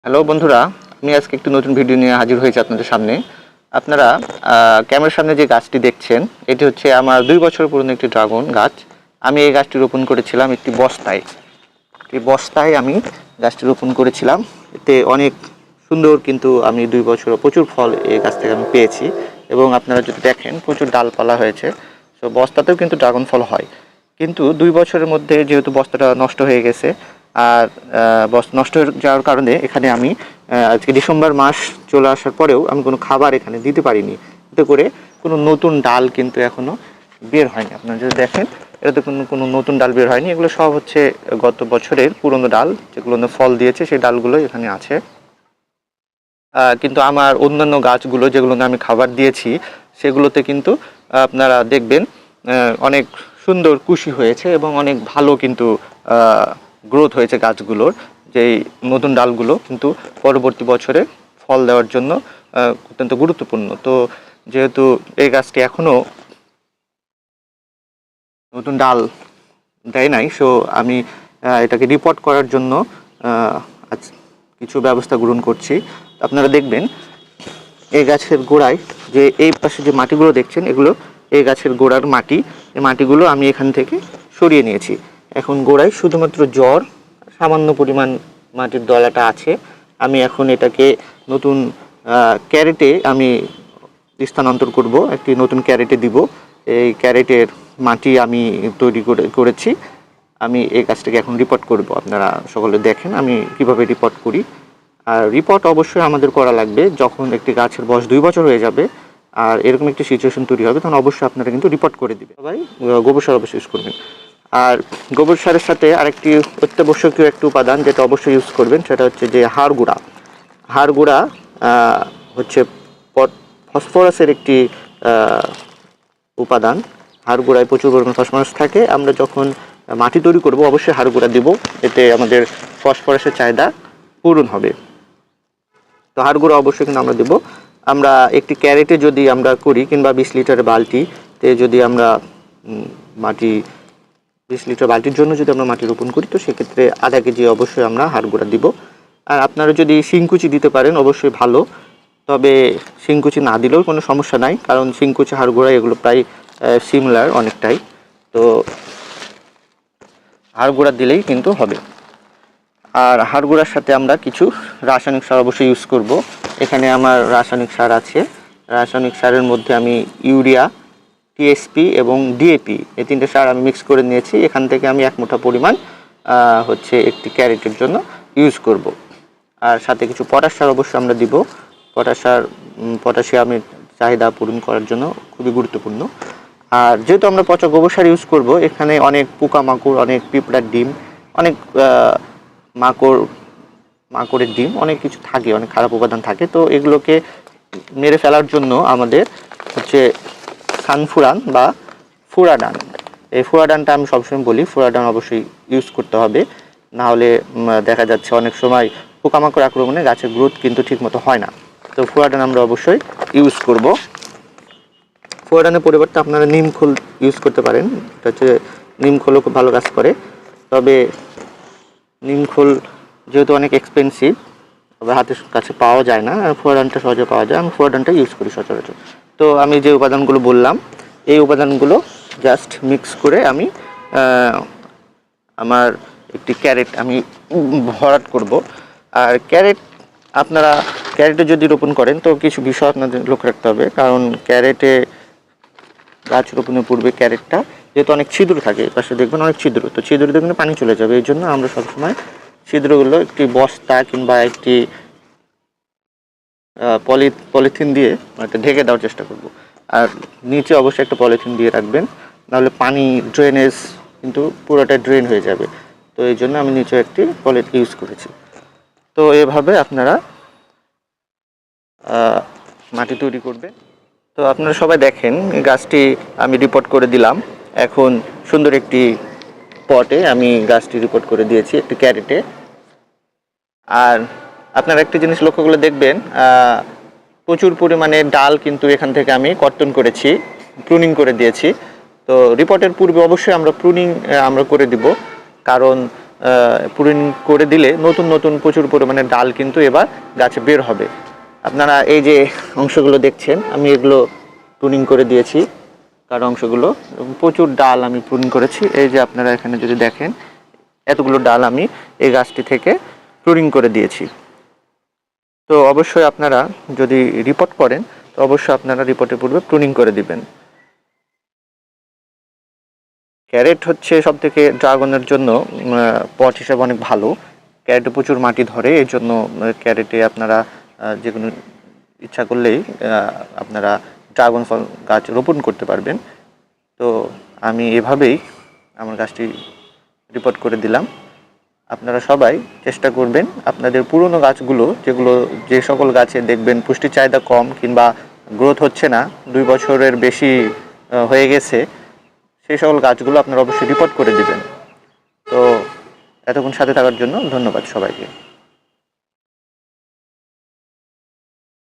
Hello বন্ধুরা, আমি আজকে একটি নতুন ভিডিও নিয়ে হাজির হয়েছি আপনাদের সামনে। আপনারা ক্যামেরার সামনে যে গাছটি দেখছেন, এটি হচ্ছে আমার 2 বছর পুরনো একটি ড্রাগন গাছ। আমি এই গাছটি রোপণ করেছিলাম একটি বস্তায় আমি গাছটি রোপণ করেছিলাম। এতে অনেক সুন্দর, কিন্তু আমি 2 বছর প্রচুর ফল এই গাছ থেকে আমি পেয়েছি। এবং আপনারা যদি দেখেন প্রচুর ডালপালা হয়েছে। তো বস্তাতেও কিন্তু ড্রাগন ফল হয়, কিন্তু 2 বছরের মধ্যে যেহেতু বস্তাটা নষ্ট হয়ে গেছে, আর নষ্ট হয়ে যাওয়ার কারণে এখানে আমি আজকে ডিসেম্বর মাস চলে আসার পরেও আমি কোনো খাবার এখানে দিতে পারিনি। এতে করে কোনো নতুন ডাল কিন্তু এখনও বের হয়নি। আপনারা যদি দেখেন, এটাতে কোনো নতুন ডাল বের হয়নি। এগুলো সব হচ্ছে গত বছরের পুরনো ডাল, যেগুলো ফল দিয়েছে সেই ডালগুলো এখানে আছে। কিন্তু আমার অন্যান্য গাছগুলো যেগুলো আমি খাবার দিয়েছি, সেগুলোতে কিন্তু আপনারা দেখবেন অনেক সুন্দর কুশি হয়েছে এবং অনেক ভালো কিন্তু গ্রোথ হয়েছে গাছগুলোর। যেই নতুন ডালগুলো কিন্তু পরবর্তী বছরে ফল দেওয়ার জন্য অত্যন্ত গুরুত্বপূর্ণ। তো যেহেতু এই গাছটি এখনও নতুন ডাল দেয় নাই, সো আমি এটাকে রিপোর্ট করার জন্য আজ কিছু ব্যবস্থা গ্রহণ করছি। আপনারা দেখবেন এই গাছের গোড়ায় যে এই পাশে যে মাটিগুলো দেখছেন, এগুলো এই গাছের গোড়ার মাটি। এই মাটিগুলো আমি এখান থেকে সরিয়ে নিয়েছি। এখন গোড়ায় শুধুমাত্র জড় সামান্য পরিমাণ মাটির দলাটা আছে। আমি এখন এটাকে নতুন ক্যারেটে আমি স্থানান্তর করব, একটি নতুন ক্যারেটে দিব। এই ক্যারেটের মাটি আমি তৈরি করেছি। আমি এই কাজটাকে এখন রিপোর্ট করব। আপনারা সকলে দেখেন আমি কিভাবে রিপোর্ট করি। আর রিপোর্ট অবশ্যই আমাদের করা লাগবে যখন একটি গাছের বয়স 2 বছর হয়ে যাবে আর এরকম একটি সিচুয়েশন তৈরি হবে, তখন অবশ্যই আপনারা কিন্তু রিপোর্ট করে দিবেন। সবাই গোবর সার অবশ্যই ইউজ করবেন। আর গোবর সারের সাথে আরেকটি অত্যাবশ্যকীয় একটি উপাদান যেটা অবশ্যই ইউজ করবেন, সেটা হচ্ছে যে হাড় গুঁড়া হচ্ছে ফসফরাসের একটি উপাদান। হাড় গুঁড়ায় প্রচুর পরিমাণে ফসফরাস থাকে। আমরা যখন মাটি তৈরি করব অবশ্যই হাড় গুঁড়া দিব, এতে আমাদের ফসফরাসের চাহিদা পূরণ হবে। তো হাড় গুঁড়া অবশ্যই কিন্তু আমরা দেবো। আমরা একটি ক্যারেটে যদি আমরা করি, কিংবা 20 লিটারের বালতিতে যদি আমরা মাটি 20 লিটার বালতির জন্য যদি আমরা মাটি রোপণ করি, তো সেক্ষেত্রে আধা কেজি অবশ্যই আমরা হাড় গুঁড়া দিব। আর আপনারা যদি শিংকুচি দিতে পারেন অবশ্যই ভালো, তবে শিংকুচি না দিলেও কোনো সমস্যা নাই, কারণ শিংকুচি হাড় গুঁড়া এগুলো প্রায় সিমিলার অনেকটাই। তো হাড় গুঁড়া দিলেই কিন্তু হবে। আর হাড় গুঁড়ার সাথে আমরা কিছু রাসায়নিক সার অবশ্যই ইউজ করব। এখানে আমার রাসায়নিক সার আছে। রাসায়নিক সারের মধ্যে আমি ইউরিয়া, টিএসপি এবং ডিএপি এই 3টে সার আমি মিক্স করে নিয়েছি। এখান থেকে আমি 1 মুঠা পরিমাণ হচ্ছে একটি ক্যারেটের জন্য ইউজ করব। আর সাথে কিছু পটাশ সার অবশ্যই আমরা দিব। পটাশিয়ামের চাহিদা পূরণ করার জন্য খুবই গুরুত্বপূর্ণ। আর যেহেতু আমরা পচা গোবর সার ইউজ করব, এখানে অনেক পোকামাকড়, অনেক পিঁপড়ার ডিম, অনেক মাকড়ের ডিম, অনেক কিছু থাকে, অনেক খারাপ উপাদান থাকে। তো এগুলোকে মেরে ফেলার জন্য আমাদের হচ্ছে সানফুরান বা ফুরাডান, এই ফুরাডানটা আমি সবসময় বলি, ফুরাডান অবশ্যই ইউজ করতে হবে। না হলে দেখা যাচ্ছে অনেক সময় পোকামাকড় আক্রমণে গাছের গ্রোথ কিন্তু ঠিকমতো হয় না। তো ফুরাডান আমরা অবশ্যই ইউজ করব। ফুরাডানের পরিবর্তে আপনারা নিমখোল ইউজ করতে পারেন। এটা হচ্ছে নিমখোলও খুব ভালো কাজ করে। তবে নিমখোল যেহেতু অনেক এক্সপেন্সিভ, তবে হাতের কাছে পাওয়া যায় না, আর ফুরাডানটা সহজে পাওয়া যায়, আমি ফুরাডানটা ইউজ করি সচরাচর। তো আমি যে উপাদানগুলো বললাম, এই উপাদানগুলো জাস্ট মিক্স করে আমি আমার একটি ক্যারেট আমি ভরাট করব। আর আপনারা ক্যারেটে যদি রোপণ করেন, তো কিছু বিষয় আপনাদের লক্ষ্য রাখতে হবে। কারণ ক্যারেটে গাছ রোপণের পূর্বে ক্যারেটটা যেহেতু অনেক ছিদ্র থাকে, পাশে দেখবেন অনেক ছিদ্র, তো ছিদ্রতে কিন্তু পানি চলে যাবে। এই জন্য আমরা সবসময় ছিদ্রগুলো একটি বস্তা কিংবা একটি পলিথিন দিয়ে ঢেকে দেওয়ার চেষ্টা করব। আর নিচে অবশ্যই একটা পলিথিন দিয়ে রাখবেন, নাহলে পানি ড্রেনেজ কিন্তু পুরোটা ড্রেন হয়ে যাবে। তো এই জন্য আমি নিচে একটি পলিথিন ইউজ করেছি। তো এভাবে আপনারা মাটি তৈরি করবেন। তো আপনারা সবাই দেখেন, এই গাছটি আমি রিপোর্ট করে দিলাম। এখন সুন্দর একটি পটে আমি গাছটি রিপোর্ট করে দিয়েছি, একটি ক্যারেটে। আর আপনারা একটি জিনিস লক্ষ্য করে দেখবেন, প্রচুর পরিমাণে ডাল কিন্তু এখান থেকে আমি কর্তন করেছি, প্রুনিং করে দিয়েছি। তো রিপোর্টের পূর্বে অবশ্যই আমরা প্রুনিং আমরা করে দিব, কারণ প্রুনিং করে দিলে নতুন নতুন প্রচুর পরিমাণে ডাল কিন্তু এবার গাছে বের হবে। আপনারা এই যে অংশগুলো দেখছেন, আমি এগুলো প্রুনিং করে দিয়েছি, কারো অংশগুলো প্রচুর ডাল আমি প্রুনিং করেছি। এই যে আপনারা এখানে যদি দেখেন, এতগুলো ডাল আমি এই গাছটি থেকে প্রুনিং করে দিয়েছি। তো অবশ্যই আপনারা যদি রিপোর্ট করেন, তো অবশ্যই আপনারা রিপোর্টের পূর্বে প্রুনিং করে দিবেন। ক্যারেট হচ্ছে সব থেকে ড্রাগনের জন্য পট হিসাবে অনেক ভালো। ক্যারেটে প্রচুর মাটি ধরে, এই জন্য ক্যারেটে আপনারা যে কোনো ইচ্ছা করলেই আপনারা ড্রাগন ফল গাছ রোপণ করতে পারবেন। তো আমি এভাবেই আমার গাছটি রিপোর্ট করে দিলাম। আপনারা সবাই চেষ্টা করবেন আপনাদের পুরনো গাছগুলো, যে সকল গাছে দেখবেন পুষ্টির চাহিদা কম কিংবা গ্রোথ হচ্ছে না, 2 বছরের বেশি হয়ে গেছে, সেই সকল গাছগুলো আপনারা অবশ্যই রিপোর্ট করে দিবেন। তো এতক্ষণ সাথে থাকার জন্য ধন্যবাদ সবাইকে।